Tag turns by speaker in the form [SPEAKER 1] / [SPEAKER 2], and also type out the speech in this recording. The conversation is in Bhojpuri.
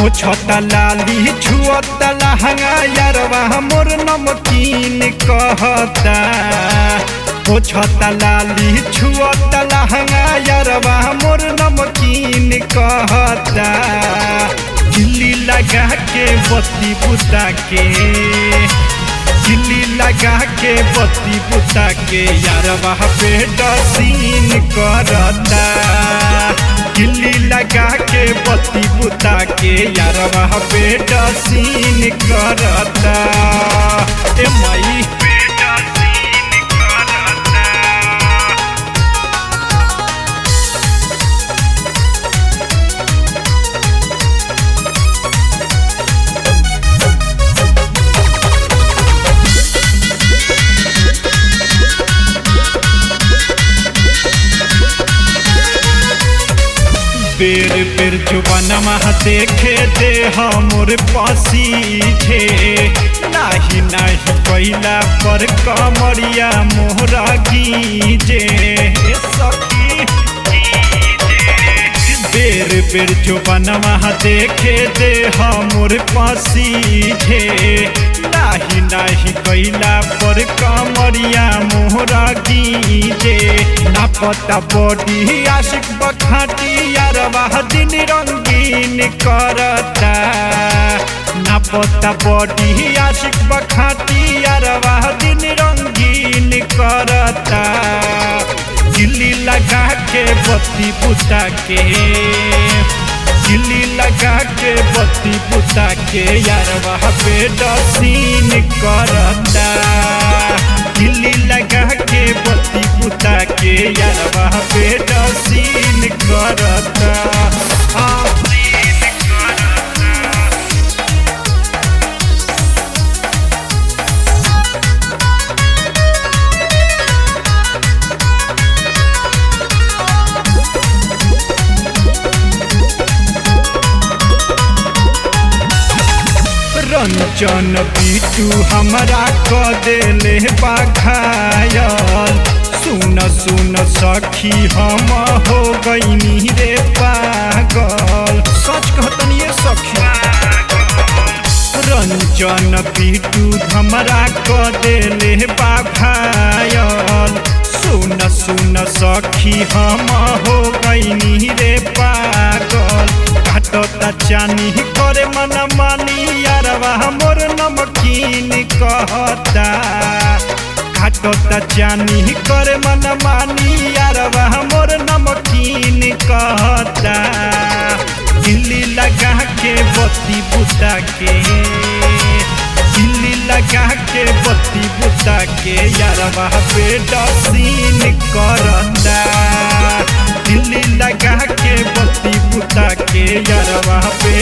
[SPEAKER 1] पोछता लाली छुअता लहंगा यारवा मोर नमकीन कहता। पोछता लाली छुअता लहंगा यारवा मोर नमकीन कहता। दिल्ली लगा के बत्ती बुता के, दिल्ली लगा के बत्ती बुता के यारवा पेट सीन करता। दिल्ली लगा के बत्ती बुता के यारवा पेट सीन करता। ए माई बेर बेर जुबानमा देखे दे हमर पसीठे। नाही नाही कैला पर कमरिया मोहरा गीजे सखी। बेर बेर जुबानमा देखे दे हमर पसीठे। नाही नाही कैला पर कमरिया मोहरा गीजे। ना पता बॉडी आशिक बखाटी यारवा दिन रंगीन करता। ना पता बॉडी आशिक बखाटी यारवा दिन रंगीन करता। दिल्ली लगा के बत्ती बुता के, दिल्ली लगा के बत्ती बुता के यारवा पेट सीन करता। दिल्ली लगा के बत्ती बुता के यारवा पेट सीन करता। रंजन बिटू हमरा क देले बाघायल। सुन सुन सखी हम हो गईनी रे पागल। सच कहतनी ये सखी। रंजन बिटू हमरा क देले बाघायल। सुन सुन सखी हम हो गईनी रे पागल। काटता चानी करे मन मानी यारवा मोर नमकीन कहता। काटता चानी करे मन मानी यारवा मोर नमकीन कहता। दिल्ली लगा के बत्ती बुता के, दिल्ली लगा के बत्ती बुता के यारवा पेट सीन करता। दिल्ली लगा के बत्ती बुता के यारवा पे